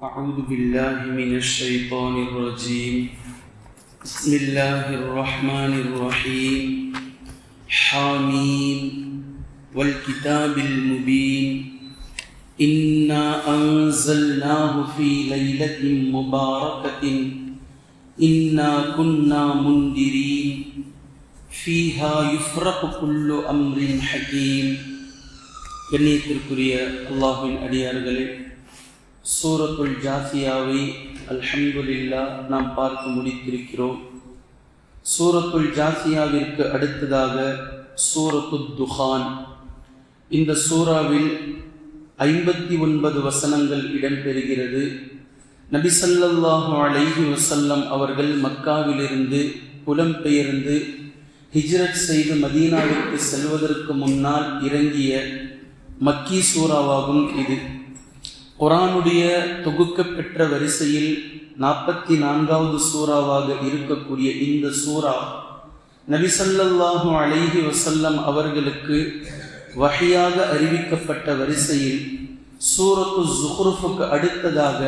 أعوذ بالله من الشيطان الرجيم. بسم الله الرحمن الرحيم. حاميم والكتاب المبين إنا أنزلناه في ليلة مباركة إنا كنا منذرين فيها يفرق كل أمر حكيم. கண்ணியத்திற்குரிய அல்லாஹ்வின் அடியார்களே, சூரத்துல் ஜாசியாவை அல்ஹம்துலில்லாஹ் நாம் பார்த்து முடித்திருக்கிறோம். சூரத்துல் ஜாசியாவிற்கு அடுத்ததாக சூரத்துத் துஹான். இந்த சூறாவில் 59 வசனங்கள் இடம்பெறுகிறது. நபி ஸல்லல்லாஹு அலைஹி வஸல்லம் அவர்கள் மக்காவிலிருந்து புலம்பெயர்ந்து ஹிஜ்ரத் செய்து மதீனாவிற்கு செல்வதற்கு முன்னால் இறங்கிய மக்கி சூறாவாகும் இது. குர்ஆனுடைய தொகுக்கப்பெற்ற வரிசையில் 44வது சூறாவாக இருக்கக்கூடிய இந்த சூறா நபி ஸல்லல்லாஹு அலைஹி வஸல்லம் அவர்களுக்கு வஹியாக அறிவிக்கப்பட்ட வரிசையில் சூரத்து ஸுஹ்ருஃபுக்கு அடுத்ததாக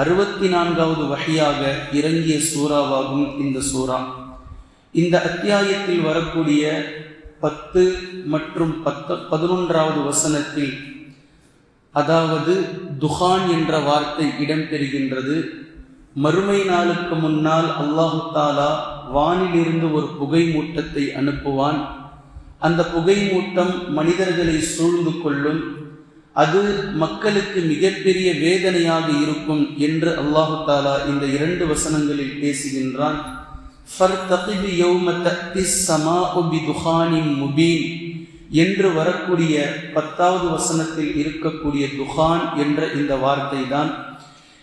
64வது வஹியாக இறங்கிய சூறாவாகும் இந்த சூறா. இந்த அத்தியாயத்தில் வரக்கூடிய 10 மற்றும் 11வது வசனத்தில், அதாவது துஹான் என்ற வார்த்தை இடம்பெறுகின்றது. மறுமை நாளுக்கு முன்னால் அல்லாஹு தாலா வானிலிருந்து ஒரு புகை மூட்டத்தை அனுப்புவான். அந்த புகை மூட்டம் மனிதர்களை சூழ்ந்து கொள்ளும். அது மக்களுக்கு மிகப்பெரிய வேதனையாக இருக்கும் என்று அல்லாஹு தாலா இந்த 2 வசனங்களில் பேசுகின்றான். ஃபர்தகிப் யௌம தஅத்திஸ் ஸமாஉ பிதுஹானின் முபீன் என்று வரக்கூடிய 10வது வசனத்தில் இருக்கக்கூடிய துஹான் என்ற இந்த வார்த்தை தான்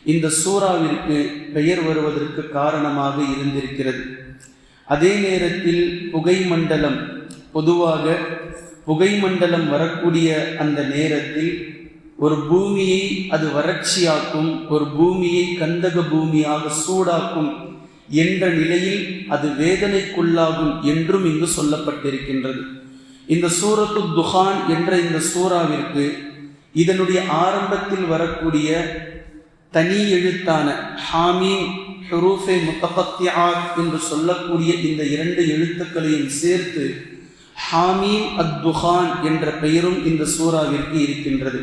இந்த சூறாவிற்கு பெயர் வருவதற்கு காரணமாக இருந்திருக்கிறது. அதே நேரத்தில் புகைமண்டலம், பொதுவாக புகைமண்டலம் வரக்கூடிய அந்த நேரத்தில் ஒரு பூமியை அது வறட்சியாக்கும், ஒரு பூமியை கந்தக பூமியாக சூடாக்கும் என்ற நிலையில் அது வேதனைக்குள்ளாகும் என்றும் இங்கு சொல்லப்பட்டிருக்கின்றது. இந்த சூரத்து துஹான் என்ற இந்த சூறாவிற்கு இதனுடைய ஆரம்பத்தில் வரக்கூடிய தனி எழுத்தான ஹாமீம் ஹுரூஃபே முத்தகத்தியாத் என்று சொல்லக்கூடிய இந்த 2 எழுத்துக்களையும் சேர்த்து ஹாமீம் அத்-துஹான் என்ற பெயரும் இந்த சூறாவிற்கு இருக்கின்றது.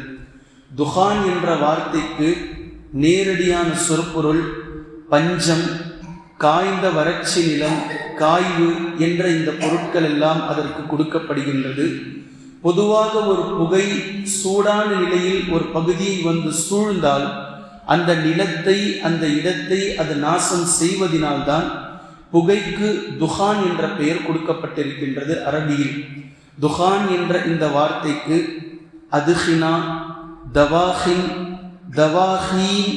துஹான் என்ற வார்த்தைக்கு நேரடியான சொற்பொருள் பஞ்சம், காய்ந்த வறட்சி நிலம், காய்வு என்ற இந்த பொருட்கள் எல்லாம் அதற்கு கொடுக்கப்படுகின்றது. பொதுவாக ஒரு புகை சூடான நிலையில் ஒரு பகுதியை வந்து சூழ்ந்தால் அந்த நிலத்தை, அந்த இடத்தை அது நாசம் செய்வதனால்தான் புகைக்கு துஹான் என்ற பெயர் கொடுக்கப்பட்டிருக்கின்றது. அரபியில் துஹான் என்ற இந்த வார்த்தைக்கு அதுஹினா, தவாஹின், தவாஹீன்,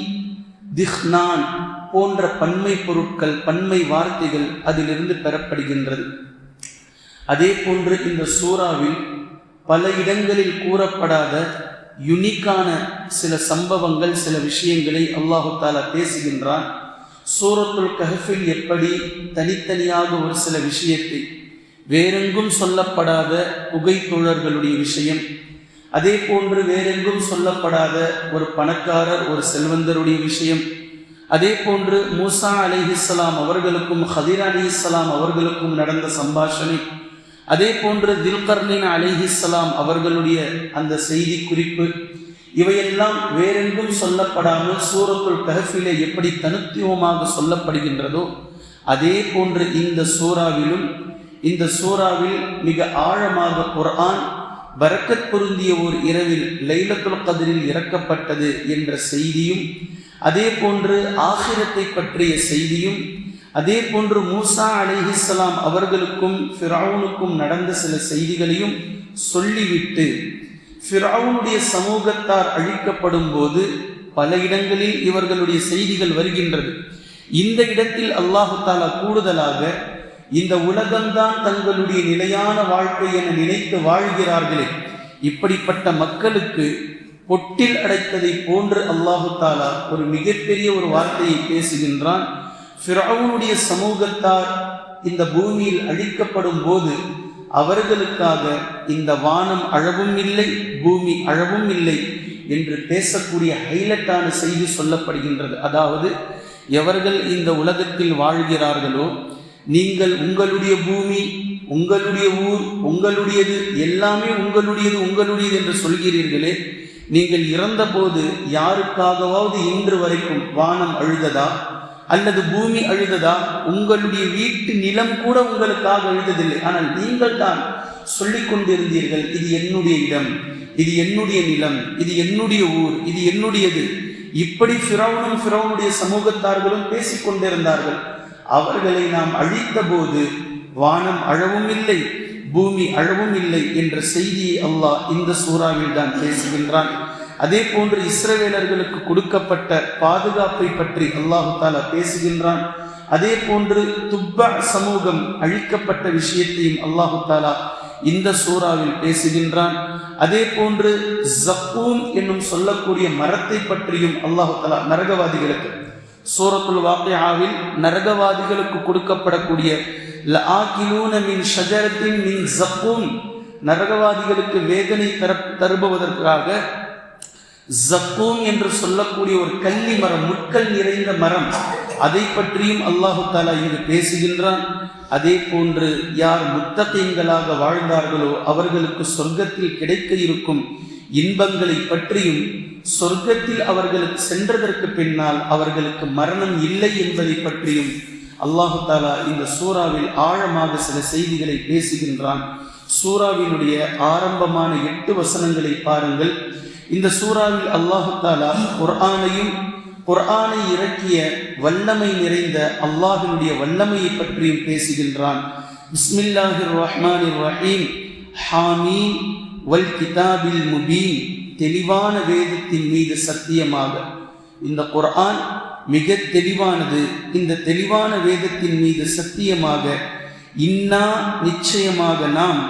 திஹ்னான் போன்ற பன்மை பொருட்கள், பன்மை வார்த்தைகள் அதிலிருந்து பெறப்படுகின்றது. அதே போன்று இந்த சூறாவில் பல இடங்களில் கூறப்படாத யுனிக்கான சில சம்பவங்கள், சில விஷயங்களை அல்லாஹு தாலா பேசுகின்றான். சூரத்துல் கஹ்ஃபில் எப்படி தனித்தனியாக ஒரு சில விஷயத்தை, வேறெங்கும் சொல்லப்படாத புகைத்தோழர்களுடைய விஷயம், அதே போன்று வேறெங்கும் சொல்லப்படாத ஒரு பணக்காரர், ஒரு செல்வந்தருடைய விஷயம், அதே போன்று மூசா அலைஹிஸ்ஸலாம் அவர்களுக்கும் ஹதிர் அலைஹிஸ்ஸலாம் அவர்களுக்கும் நடந்த சம்பாஷணை, அதே போன்று தில்கர்னின் அலைஹிஸ்ஸலாம் அவர்களுடைய அந்த செய்தி குறிப்பு, இவையெல்லாம் வேறெங்கும் சொல்லப்படாமல் சூரத்துல் கஹ்ஃபிலே எப்படி தனித்துவமாக சொல்லப்படுகின்றதோ அதே போன்று இந்த சூறாவிலும், இந்த சூறாவில் மிக ஆழமாக குர்ஆன் பரக்கத் பொருந்திய ஒரு இரவில் லைலத்துல் கத்ரில் இறக்கப்பட்டது என்ற செய்தியும், அதே போன்று ஆகிரத்தை பற்றிய செய்தியும், அதே போன்று மூசா அலைஹிஸ்ஸலாம் அவர்களுக்கும் ஃபிரௌனுக்கும் நடந்த சில செய்திகளையும் சொல்லிவிட்டு, ஃபிரௌனுடைய சமூகத்தார் அழிக்கப்படும் போது பல இடங்களில் இவர்களுடைய செய்திகள் வருகின்றது. இந்த இடத்தில் அல்லாஹு தாலா கூடுதலாக இந்த உலகம்தான் தங்களுடைய நிலையான வாழ்க்கை என நினைத்து வாழ்கிறார்களே, இப்படிப்பட்ட மக்களுக்கு பொட்டில் அடைத்ததை போன்று அல்லாஹு தாலா ஒரு மிகப்பெரிய ஒரு வார்த்தையை பேசுகின்றான். ஃபிரௌனுடைய சமூகத்தார் இந்த பூமியில் அழிக்கப்படும் போது அவர்களுக்காக இந்த வானம் அழவும் இல்லை, பூமி அழவும் இல்லை, என்று பேசக்கூடிய ஹைலைட்டான செய்தி சொல்லப்படுகின்றது. அதாவது எவர்கள் இந்த உலகத்தில் வாழ்கிறார்களோ, நீங்கள் உங்களுடைய பூமி, உங்களுடைய ஊர், உங்களுடையது, எல்லாமே உங்களுடையது என்று சொல்கிறீர்களே, நீங்கள் இறந்தபோது யாருக்காகவாவது இன்று வரைக்கும் வானம் அழுததா அல்லது பூமி அழுததா? உங்களுடைய வீட்டு நிலம் கூட உங்களுக்காக அழுததில்லை. ஆனால் நீங்கள் தான் சொல்லிக் கொண்டிருந்தீர்கள், இது என்னுடைய இடம், இது என்னுடைய நிலம், இது என்னுடைய ஊர், இது என்னுடையது. இப்படி ஃபிரௌனுடைய சமூகத்தார்களும் பேசிக் கொண்டிருந்தார்கள். அவர்களை நாம் அழித்த போது வானம் அழவும் இல்லை, பூமி அழவும் இல்லை என்ற செய்தியை அல்லாஹ் இந்த சூறாவில் தான் பேசுகின்றான். அதே போன்று இஸ்ரவேலர்களுக்கு கொடுக்கப்பட்ட பாதுகாப்பை பற்றி அல்லாஹு தாலா பேசுகின்றான். அதே போன்று துப்பா சமூகம் அழிக்கப்பட்ட விஷயத்தையும் அல்லாஹு தாலா இந்த சூறாவில் பேசுகின்றான். அதே போன்று ஜக்கூம் என்னும் சொல்லக்கூடிய மரத்தை பற்றியும் அல்லாஹு தாலா நரகவாதிகளுக்கு சூரத்துல் வாக்கியாவில் நரகவாதிகளுக்கு கொடுக்கப்படக்கூடிய லஆகிலூன மின் ஷஜரத்தின் மின் ஜக்கூம், நரகவாதிகளுக்கு வேதனை தருபவதற்காக ஜக்கூம் என்று சொல்லக்கூடிய ஒரு கள்ளி மரம், முட்கள் நிறைந்த மரம், அதை பற்றியும் அல்லாஹு தாலா இங்கு பேசுகின்றான். அதே போன்று யார் முத்தகீன்களாக வாழ்ந்தார்களோ அவர்களுக்கு சொர்க்கத்தில் கிடைக்க இருக்கும் இன்பங்களை பற்றியும், சொர்க்கத்தில் அவர்களுக்கு சென்றதற்கு பின்னால் அவர்களுக்கு மரணம் இல்லை என்பதை பற்றியும் அல்லாஹு தாலா இந்த சூறாவில் ஆழமாக சில செய்திகளை பேசுகின்றான். சூறாவினுடைய ஆரம்பமான 8 வசனங்களை பாருங்கள். இந்த சூறாவில் அல்லாஹு தாலா குர்ஆனை இறக்கிய வல்லமை நிறைந்த அல்லாஹினுடைய வல்லமையை பற்றியும் பேசுகின்றான். பிஸ்மில்லாஹிர் ரஹ்மானிர் ரஹீம். ஹாமீம் வல் கிதாபில் முபீன். தெளிவான வேதத்தின் மீது சத்தியமாக. இந்த குர்ஆன் மிக தெளிவானது. இந்த தெளிவான வேதத்தின் மீது சத்தியமாக. இன்னா நிச்சயமாக நாம்,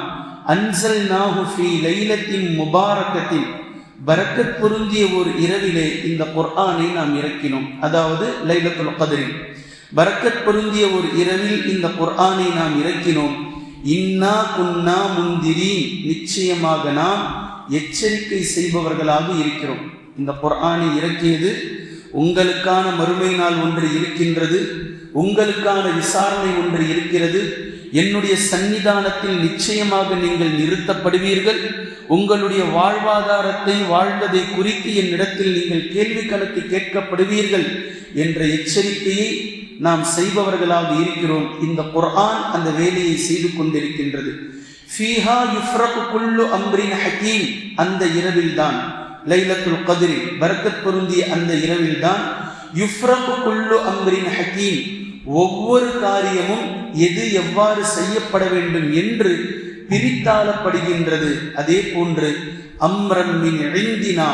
அன்ஸல்நாஹு ஃபீ லைலத்தின் முபாரக்கத்தின், பரக்கத் பொருந்திய ஒரு இரவிலே இந்த குர்ஆனை நாம் இறக்கினோம். அதாவது லைலத்துல் கத்ரில் பரக்கத் பொருந்திய ஒரு இரவில் இந்த குர்ஆனை நாம் இறக்கினோம். இன்னா குன்னா முந்திரீன். நிச்சயமாக நாம் எச்சரிக்கை செய்பவர்களாக இருக்கிறோம். இந்த குர்ஆனை இறக்கியது உங்களுக்கான மறுமை நாள் ஒன்று இருக்கின்றது, உங்களுக்கான விசாரணை ஒன்று இருக்கிறது. என்னுடைய சன்னிதானத்தில் நிச்சயமாக நீங்கள் நிறுத்தப்படுவீர்கள். உங்களுடைய வாழ்வாதாரத்தை, வாழ்ந்ததை குறித்து என்னிடத்தில் நீங்கள் கேள்வி கணக்கு கேட்கப்படுவீர்கள் என்ற எச்சரிக்கையை நாம் செய்பவர்களாக இருக்கிறோம். இந்த குர்ஆன் அந்த வேலையை செய்து கொண்டிருக்கின்றது. ஃபீஹா யுஃப்ரகு குல்லு அம்ரின் ஹகீம். அந்த இரவில்தான், லைலத்துல் கத்ரில் பரக்கத் பொருந்திய அந்த இரவில்தான், யுஃப்ரகு குல்லு அம்ரின் ஹகீம், ஒவ்வொரு காரியமும் எது எவ்வாறு செய்யப்பட வேண்டும் என்று பிரித்தாளப்படுகின்றது. அதே போன்று அம்ரன் மின் இந்தினா,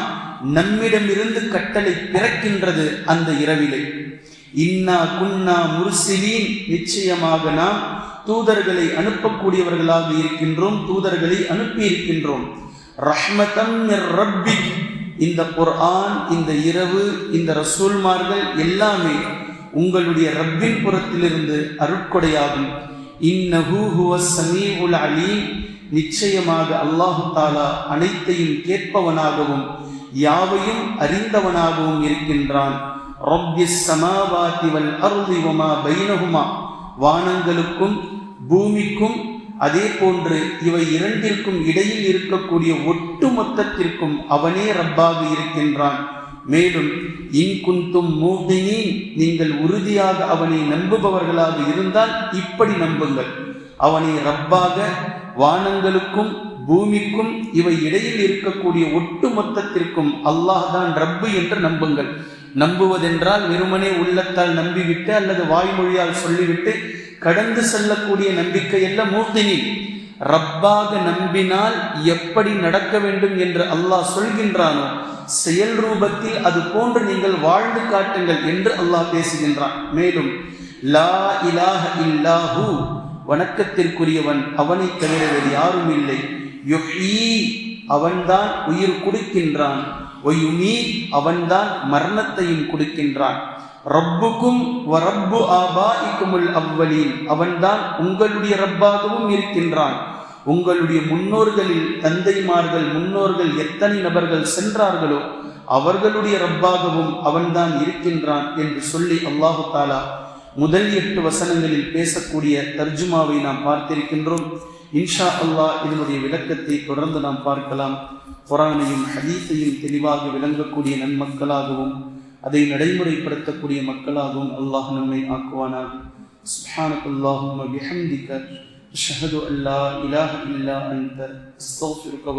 நம்மிடமிருந்து கட்டளை பிறக்கின்றது அந்த இரவிலே. இன்னா குன்னா முர்சிலீன். நிச்சயமாக நாம் தூதர்களை அனுப்பக்கூடியவர்களாக இருக்கின்றோம், தூதர்களை அனுப்பி இருக்கின்றோம். ரஹ்மதம் மிர் ரப்பிக். இந்த குர்ஆன், இந்த இரவு, இந்த ரசூல்மார்கள் எல்லாமே உங்களுடைய ரப்பின் புறத்திலிருந்து அருட்கொடையாகும். இன்னஹு ஹுவஸ் ஸமீஉல் அலீம். நிச்சயமாக அல்லாஹு தாலா அனைத்தையும் கேட்பவனாகவும் யாவையும் அறிந்தவனாகவும் இருக்கின்றான். ரப்பிஸ் ஸமாவாதி வல் அர்தி வமா பைனஹுமா. வானங்களுக்கும் பூமிக்கும் அதே போன்று இவை இரண்டிற்கும் இடையில் இருக்கக்கூடிய ஒட்டு மொத்தத்திற்கும் அவனே ரப்பாக இருக்கின்றான். மேலும் இன் குன்தும் மூகினீன், நீங்கள் உறுதியாக அவனை நம்புபவர்களாக இருந்தால் இப்படி நம்புங்கள். அவனை ரப்பாக, வானங்களுக்கும் பூமிக்கும் இவை இடையில் இருக்கக்கூடிய ஒட்டு மொத்தத்திற்கும் அல்லாஹ் தான் ரப்பு என்று நம்புங்கள். நம்புவதென்றால் வெறுமனே உள்ளத்தால் நம்பிவிட்டு அல்லது வாய்மொழியால் சொல்லிவிட்டு கடந்து செல்லக்கூடிய நம்பிக்கை அல்ல. மூகினீன், ரப்பாக நம்பினால் எப்படி நடக்க வேண்டும் என்று அல்லாஹ் சொல்கின்றானோ செயல் ரூபத்தில் அது போன்று நீங்கள் வாழ்ந்து காட்டுங்கள் என்று அல்லாஹ் பேசுகின்றான். மேலும் லா இலாஹ இல்லாஹு, வணக்கத்திற்குரியவன் அவனை தவிர வேறு யாரும் இல்லை. யுஹ்யீ, அவன்தான் உயிர் கொடுக்கின்றான். வயுமீ, அவன்தான் மரணத்தையும் கொடுக்கின்றான். ரப்புக்கும் வ ரப்பு ஆபாஇக்குமுல் அவ்வலீன், அவன்தான் உங்களுடைய ரப்பாகவும் இருக்கின்றான். உங்களுடைய முன்னோர்களில் தந்தைமார்கள் முன்னோர்கள் எத்தனை நபர்கள் சென்றார்களோ அவர்களுடைய ரப்பாகவும் அவன்தான் இருக்கின்றான் என்று சொல்லி அல்லாஹு தாலா முதல் 8 வசனங்களில் பேசக்கூடிய தர்ஜுமாவை நாம் பார்த்திருக்கின்றோம். இன்ஷா அல்லாஹ் இதனுடைய விளக்கத்தை தொடர்ந்து நாம் பார்க்கலாம். குர்ஆனையும் ஹதீஸையும் தெளிவாக விளங்கக்கூடிய நன்மக்களாகவும் அதை நடைமுறைப்படுத்தக்கூடிய மக்களாகவும் அல்லாஹ் நம்மை ஆக்குவானாக. சுப்ஹானக்கல்லாஹும்ம பிஹம்திக அஷ்ஹது அல்லா இலாஹ இல்லா அன்த அஸ்தக்ஃபிருக